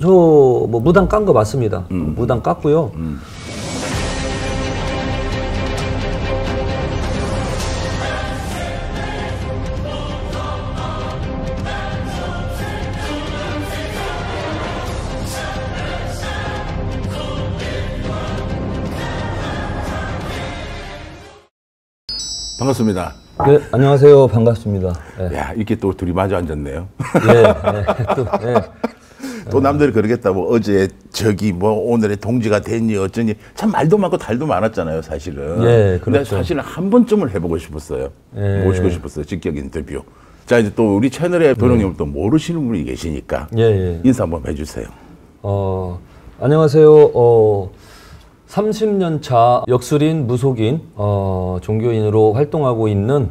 저 뭐 무당 깐 거 맞습니다. 무당 깠고요. 반갑습니다. 네, 안녕하세요. 반갑습니다. 네. 야, 이렇게 또 둘이 마주 앉았네요. 또 남들이 그러겠다. 뭐 어제 저기 뭐 오늘의 동지가 됐니 어쩌니 참 말도 많고 달도 많았잖아요, 사실은. 예, 근데 그렇죠. 사실은 한 번쯤을 해보고 싶었어요. 예. 모시고 싶었어요, 직격 인터뷰. 자, 이제 또 우리 채널에 도령님을 또 모르시는 분이 계시니까 인사 한번 해주세요. 안녕하세요. 30년 차 역술인, 무속인, 종교인으로 활동하고 있는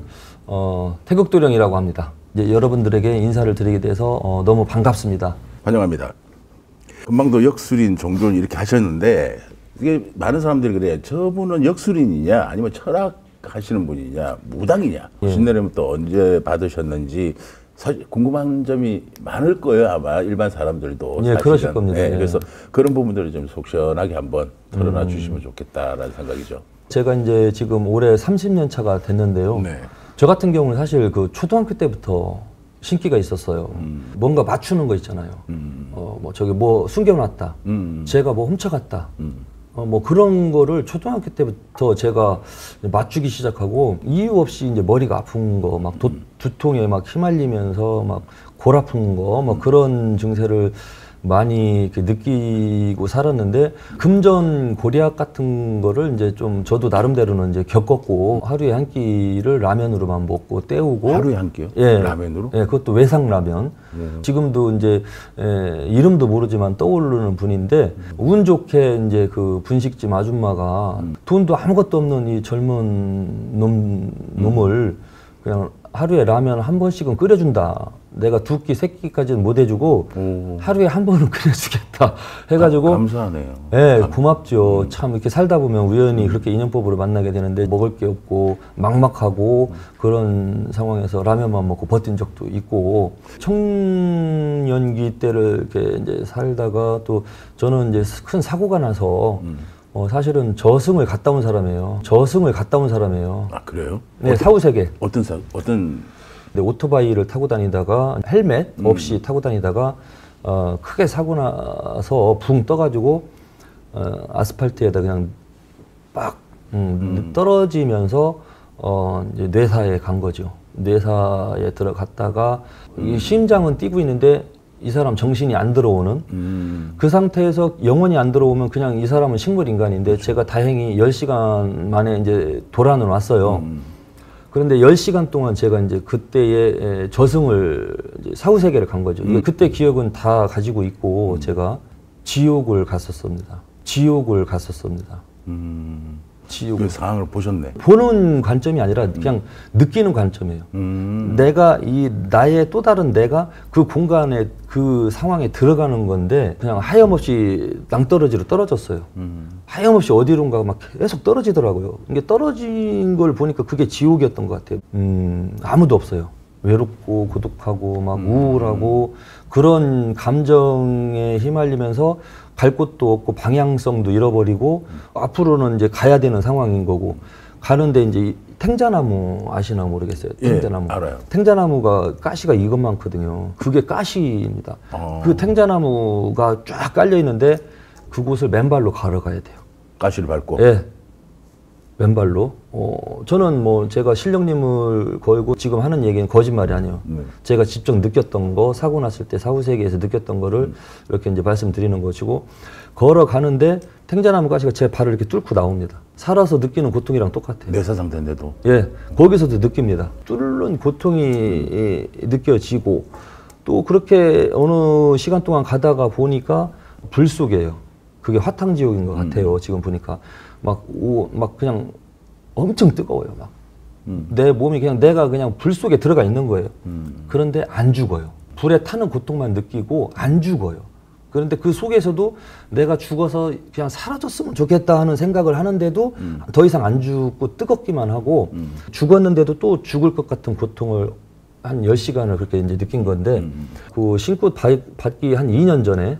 태극도령이라고 합니다. 이제 여러분들에게 인사를 드리게 돼서 너무 반갑습니다. 환영합니다. 금방도 역술인, 종교인 이렇게 하셨는데 이게 많은 사람들이 그래. 저분은 역술인이냐 아니면 철학 하시는 분이냐 무당이냐 신내림 또 언제 받으셨는지 사실 궁금한 점이 많을 거예요. 아마 일반 사람들도. 예, 그러실 겁니다. 네, 그래서 그런 부분들을 좀 속 시원하게 한번 털어놔 주시면 좋겠다라는 생각이죠. 제가 이제 지금 올해 30년 차가 됐는데요. 네. 저 같은 경우는 사실 그 초등학교 때부터 신기가 있었어요. 뭔가 맞추는 거 있잖아요. 뭐 저기 뭐 숨겨놨다. 제가 뭐 훔쳐갔다. 뭐 그런 거를 초등학교 때부터 제가 맞추기 시작하고 이유 없이 이제 머리가 아픈 거, 막 두통에 막 휘말리면서 막 골 아픈 거, 뭐 그런 증세를 많이 이렇게 느끼고 살았는데 금전 고리약 같은 거를 이제 좀 저도 나름대로는 이제 겪었고 하루에 한 끼를 라면으로만 먹고 때우고 하루에 한 끼요? 예, 라면으로? 예, 그것도 외상라면. 지금도 이제 이름도 모르지만 떠오르는 분인데 운 좋게 이제 그 분식집 아줌마가 돈도 아무것도 없는 이 젊은 놈을 그냥 하루에 라면 한 번씩은 끓여준다. 내가 두 끼, 세 끼까지는 못 해주고 하루에 한 번은 끓여주겠다 해가지고 감사하네요. 네, 고맙죠. 참 이렇게 살다 보면 우연히 그렇게 인연법으로 만나게 되는데 먹을 게 없고 막막하고 그런 상황에서 라면만 먹고 버틴 적도 있고 청년기 때를 이렇게 이제 살다가 또 저는 이제 큰 사고가 나서 사실은 저승을 갔다 온 사람이에요. 저승을 갔다 온 사람이에요. 아, 그래요? 네, 사후세계. 어떤 네, 오토바이를 타고 다니다가 헬멧 없이 타고 다니다가 크게 사고 나서 붕 떠가지고 아스팔트에다 그냥 빡 떨어지면서 이제 뇌사에 간 거죠. 뇌사에 들어갔다가 이 심장은 뛰고 있는데 이 사람 정신이 안 들어오는 그 상태에서 영혼이 안 들어오면 그냥 이 사람은 식물인간인데 그렇죠. 제가 다행히 10시간 만에 이제 돌아는 왔어요. 그런데 10시간 동안 제가 이제 그때의 저승을 이제 사후세계를 간 거죠. 그때 기억은 다 가지고 있고 제가 지옥을 갔었습니다. 지옥을 갔었습니다. 지옥. 그 상황을 보셨네. 보는 관점이 아니라 그냥 느끼는 관점이에요. 내가 나의 또 다른 내가 그 공간에 그 상황에 들어가는 건데 그냥 하염없이 낭떠러지로 떨어졌어요. 하염없이 어디론가 막 계속 떨어지더라고요. 이게 떨어진 걸 보니까 그게 지옥이었던 것 같아요. 아무도 없어요. 외롭고 고독하고 막 우울하고 그런 감정에 휘말리면서 갈 곳도 없고 방향성도 잃어버리고 앞으로는 이제 가야 되는 상황인 거고 가는데 이제 탱자나무 아시나 모르겠어요. 탱자나무. 예, 알아요. 탱자나무가 가시가 이것 많거든요. 그게 가시입니다. 그 탱자나무가 쫙 깔려 있는데 그곳을 맨발로 걸어가야 돼요. 가시를 밟고? 예. 맨발로. 저는 뭐 제가 신령님을 걸고 지금 하는 얘기는 거짓말이 아니에요. 제가 직접 느꼈던 거, 사고 났을 때 사후세계에서 느꼈던 거를 이렇게 이제 말씀드리는 것이고, 걸어가는데 탱자나무 가시가 제 발을 이렇게 뚫고 나옵니다. 살아서 느끼는 고통이랑 똑같아요. 뇌사 상태인데도? 예, 거기서도 느낍니다. 뚫는 고통이 느껴지고, 또 그렇게 어느 시간 동안 가다가 보니까 불 속이에요. 그게 화탕지옥인 것 같아요. 지금 보니까. 막 그냥 엄청 뜨거워요. 막. 내 몸이 그냥 내가 그냥 불 속에 들어가 있는 거예요. 그런데 안 죽어요. 불에 타는 고통만 느끼고 안 죽어요. 그런데 그 속에서도 내가 죽어서 그냥 사라졌으면 좋겠다 하는 생각을 하는데도 더 이상 안 죽고 뜨겁기만 하고 죽었는데도 또 죽을 것 같은 고통을 한 10시간을 그렇게 이제 느낀 건데 그 신고 받기 한 2년 전에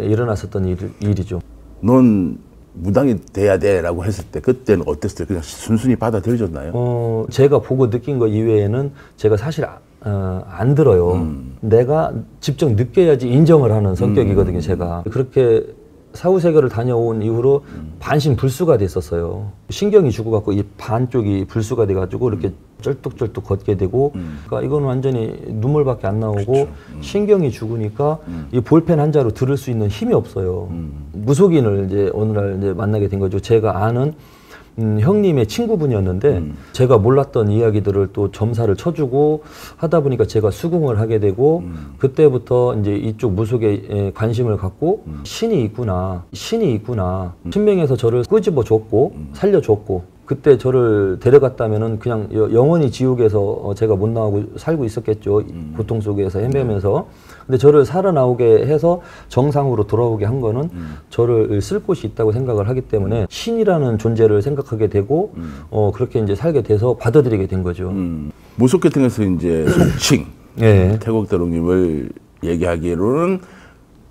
일어났었던 일이죠. 넌 무당이 돼야 돼라고 했을 때 그때는 어땠어요? 그냥 순순히 받아들여졌나요? 제가 보고 느낀 거 이외에는 제가 사실 안 들어요. 내가 직접 느껴야지 인정을 하는 성격이거든요, 제가. 그렇게 사후세계를 다녀온 이후로 반신불수가 됐었어요. 신경이 죽어갖고 이 반쪽이 불수가 돼가지고 이렇게 쩔뚝쩔뚝 걷게 되고, 그러니까 이건 완전히 눈물밖에 안 나오고 신경이 죽으니까 이 볼펜 한 자로 들을 수 있는 힘이 없어요. 무속인을 이제 어느 날 이제 만나게 된 거죠. 제가 아는 형님의 친구분이었는데 제가 몰랐던 이야기들을 또 점사를 쳐주고 하다 보니까 제가 수긍을 하게 되고 그때부터 이제 이쪽 무속에 관심을 갖고 신이 있구나 신명에서 저를 끄집어 줬고 살려줬고 그때 저를 데려갔다면은 그냥 영원히 지옥에서 제가 못 나오고 살고 있었겠죠. 고통 속에서 헤매면서. 근데 저를 살아나오게 해서 정상으로 돌아오게 한 거는 저를 쓸 곳이 있다고 생각을 하기 때문에 신이라는 존재를 생각하게 되고 그렇게 이제 살게 돼서 받아들이게 된 거죠. 무속계통에서 이제 속칭 예. 태국대롱님을 얘기하기로는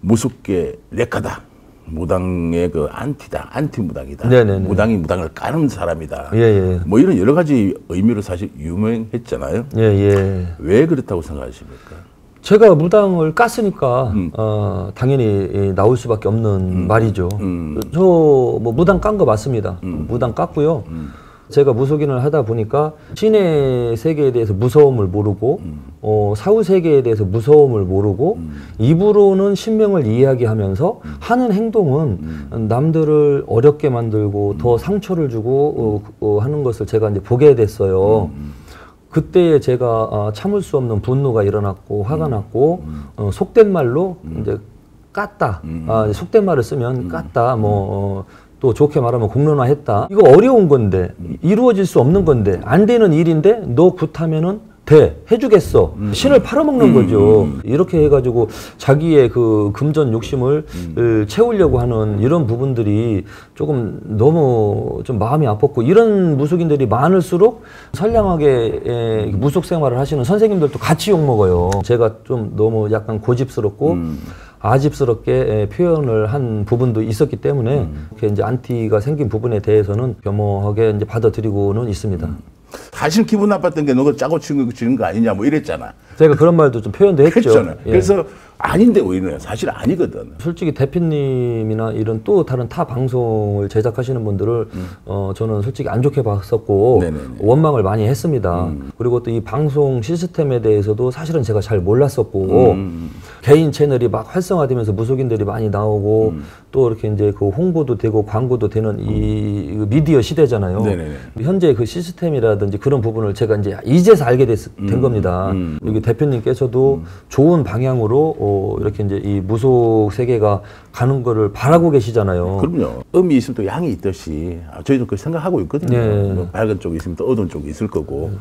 무속계 레카다. 무당의 그 안티다, 안티무당이다. 네네네. 무당이 무당을 까는 사람이다. 예. 뭐 이런 여러 가지 의미로 사실 유명했잖아요. 예. 왜 그렇다고 생각하십니까? 제가 무당을 깠으니까 당연히 나올 수밖에 없는 말이죠. 저 뭐 무당 깐 거 맞습니다. 무당 깠고요. 제가 무속인을 하다 보니까 신의 세계에 대해서 무서움을 모르고 사후 세계에 대해서 무서움을 모르고 입으로는 신명을 이야기하면서 하는 행동은 남들을 어렵게 만들고 더 상처를 주고 하는 것을 제가 이제 보게 됐어요. 그때에 제가 참을 수 없는 분노가 일어났고 화가 났고 속된 말로 이제 깠다. 속된 말을 쓰면 깠다. 또 좋게 말하면 공론화했다. 이거 어려운 건데 이루어질 수 없는 건데 안 되는 일인데 너 굿하면은 돼 해주겠어. 신을 팔아먹는 거죠. 이렇게 해가지고 자기의 그 금전 욕심을 채우려고 하는 이런 부분들이 조금 너무 좀 마음이 아팠고 이런 무속인들이 많을수록 선량하게 무속 생활을 하시는 선생님들도 같이 욕먹어요. 제가 좀 너무 약간 고집스럽고 아집스럽게 표현을 한 부분도 있었기 때문에 이렇게 이제 안티가 생긴 부분에 대해서는 겸허하게 이제 받아들이고는 있습니다. 사실 기분 나빴던 게 너가 짜고 치는 거 아니냐 뭐 이랬잖아. 제가 그런 말도 좀 표현도 했죠. 그랬잖아. 예. 그래서 아닌데 오히려 사실 아니거든. 솔직히 대표님이나 이런 또 다른 타 방송을 제작하시는 분들을 저는 솔직히 안 좋게 봤었고 네네네. 원망을 많이 했습니다. 그리고 또 이 방송 시스템에 대해서도 사실은 제가 잘 몰랐었고 개인 채널이 막 활성화되면서 무속인들이 많이 나오고 또 이렇게 이제 그 홍보도 되고 광고도 되는 이 미디어 시대잖아요. 네네네. 현재 그 시스템이라든지 그런 부분을 제가 이제 이제서 알게 된 겁니다. 여기 대표님께서도 좋은 방향으로 이렇게 이제 이 무속 세계가 가는 거를 바라고 계시잖아요. 그럼요. 음이 있으면 또 양이 있듯이 저희도 그 생각하고 있거든요. 네. 뭐 밝은 쪽이 있으면 또 어두운 쪽이 있을 거고.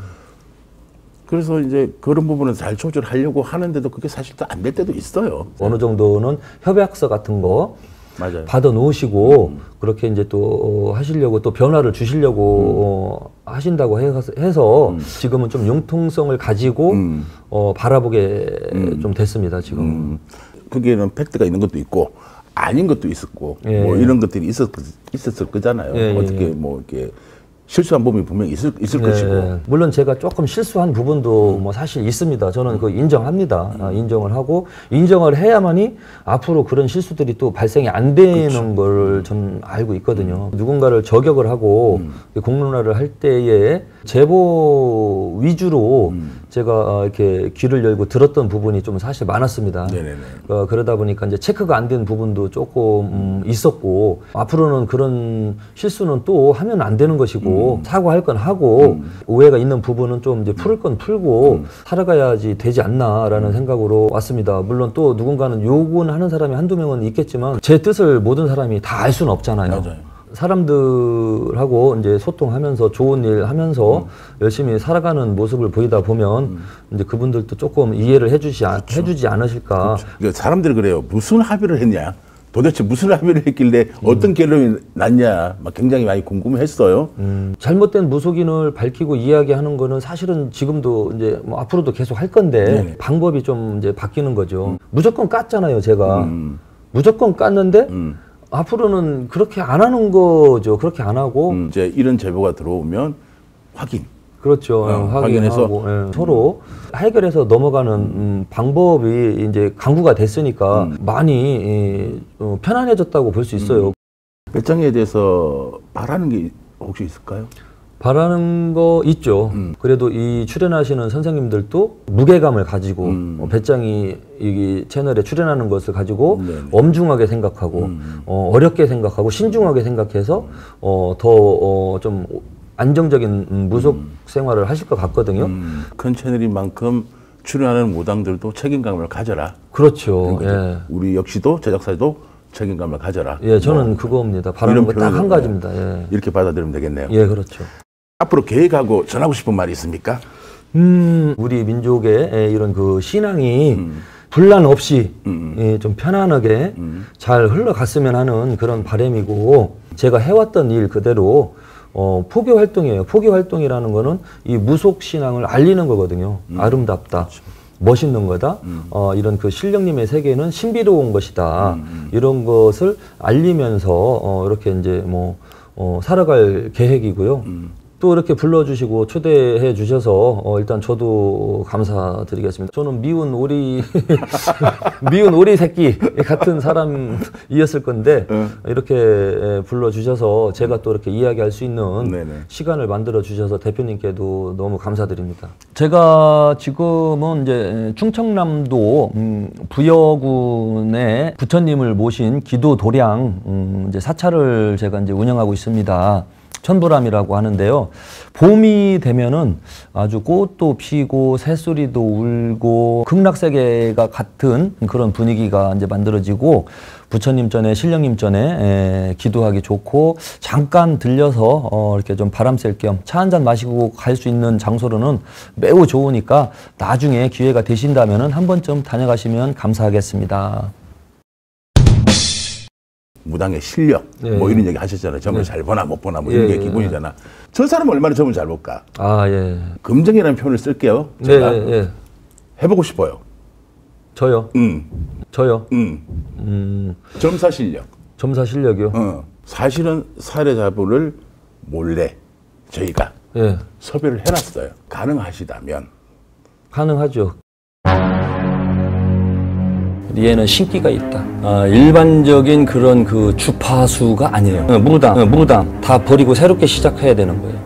그래서 이제 그런 부분은 잘 조절하려고 하는데도 그게 사실 또 안 될 때도 있어요. 어느 정도는 협약서 같은 거 맞아요. 받아 놓으시고 그렇게 이제 또 하시려고 또 변화를 주시려고 하신다고 해서 지금은 좀 융통성을 가지고 바라보게 좀 됐습니다, 지금. 거기에는 팩트가 있는 것도 있고 아닌 것도 있었고 예. 뭐 이런 것들이 있었을 거잖아요. 예, 어떻게 예. 뭐 이렇게 실수한 부분이 분명히 있을 것이고. 네. 물론 제가 조금 실수한 부분도 뭐 사실 있습니다. 저는 그 인정합니다. 인정을 하고 인정을 해야만이 앞으로 그런 실수들이 또 발생이 안 되는 걸 저는 알고 있거든요. 누군가를 저격을 하고 공론화를 할 때에 제보 위주로 제가 이렇게 귀를 열고 들었던 부분이 좀 사실 많았습니다. 네네네. 그러다 보니까 이제 체크가 안 된 부분도 조금 있었고 앞으로는 그런 실수는 또 하면 안 되는 것이고 사과할 건 하고 오해가 있는 부분은 좀 이제 풀을 건 풀고 살아가야지 되지 않나라는 생각으로 왔습니다. 물론 또 누군가는 욕은 하는 사람이 한두 명은 있겠지만 제 뜻을 모든 사람이 다 알 수는 없잖아요. 맞아요. 사람들하고 이제 소통하면서 좋은 일 하면서 열심히 살아가는 모습을 보이다 보면 이제 그분들도 조금 이해를 해주지 않으실까. 그러니까 사람들이 그래요. 무슨 합의를 했냐? 도대체 무슨 합의를 했길래 어떤 결론이 났냐 막 굉장히 많이 궁금했어요. 잘못된 무속인을 밝히고 이야기하는 거는 사실은 지금도 이제 뭐 앞으로도 계속 할 건데 네네. 방법이 좀 이제 바뀌는 거죠. 무조건 깠잖아요, 제가. 무조건 깠는데 앞으로는 그렇게 안 하는 거죠. 그렇게 안 하고 이제 이런 제보가 들어오면 확인. 그렇죠. 확인해서 확인하고 예, 서로 해결해서 넘어가는 방법이 이제 강구가 됐으니까 많이 편안해졌다고 볼 수 있어요. 배짱이에 대해서 바라는 게 혹시 있을까요? 바라는 거 있죠. 그래도 이 출연하시는 선생님들도 무게감을 가지고 배짱이 이 채널에 출연하는 것을 가지고 네네. 엄중하게 생각하고 어렵게 생각하고 신중하게 생각해서 더 좀 안정적인 무속 생활을 하실 것 같거든요. 큰 채널인 만큼 출연하는 무당들도 책임감을 가져라. 그렇죠. 예. 우리 역시도 제작사도 책임감을 가져라. 예, 저는 그거입니다. 바라는 거 딱 한 가지입니다. 예. 이렇게 받아들이면 되겠네요. 예, 그렇죠. 앞으로 계획하고 전하고 싶은 말이 있습니까? 우리 민족의 이런 그 신앙이 분란 없이 좀 편안하게 잘 흘러갔으면 하는 그런 바람이고, 제가 해왔던 일 그대로 포교 활동이에요. 포교 활동이라는 거는 이 무속 신앙을 알리는 거거든요. 아름답다. 그렇죠. 멋있는 거다. 이런 그 신령님의 세계는 신비로운 것이다. 이런 것을 알리면서 이렇게 이제 뭐 살아갈 계획이고요. 또 이렇게 불러주시고 초대해 주셔서 일단 저도 감사드리겠습니다. 저는 미운 오리 미운 오리 새끼 같은 사람이었을 건데 이렇게 불러주셔서 제가 또 이렇게 이야기할 수 있는 네네. 시간을 만들어 주셔서 대표님께도 너무 감사드립니다. 제가 지금은 이제 충청남도 부여군에 부처님을 모신 기도 도량 이제 사찰을 제가 이제 운영하고 있습니다. 천부람이라고 하는데요. 봄이 되면은 아주 꽃도 피고 새소리도 울고 극락세계가 같은 그런 분위기가 이제 만들어지고, 부처님 전에 신령님 전에 기도하기 좋고, 잠깐 들려서 이렇게 좀 바람 쐴 겸 차 한잔 마시고 갈 수 있는 장소로는 매우 좋으니까 나중에 기회가 되신다면은 한 번쯤 다녀가시면 감사하겠습니다. 무당의 실력, 예. 뭐 이런 얘기 하셨잖아요. 점을 잘 보나 못 보나 뭐 이런 게 기본이잖아. 저 사람은 얼마나 점을 잘 볼까? 아, 예. 검증이라는 표현을 쓸게요. 제가 예. 해보고 싶어요. 저요? 저요? 점사 실력. 점사 실력이요? 사실은 사례자분을 몰래 저희가 예. 섭외를 해놨어요. 가능하시다면. 가능하죠. 얘는 신기가 있다. 일반적인 그런 그 주파수가 아니에요. 무당 다 버리고 새롭게 시작해야 되는 거예요.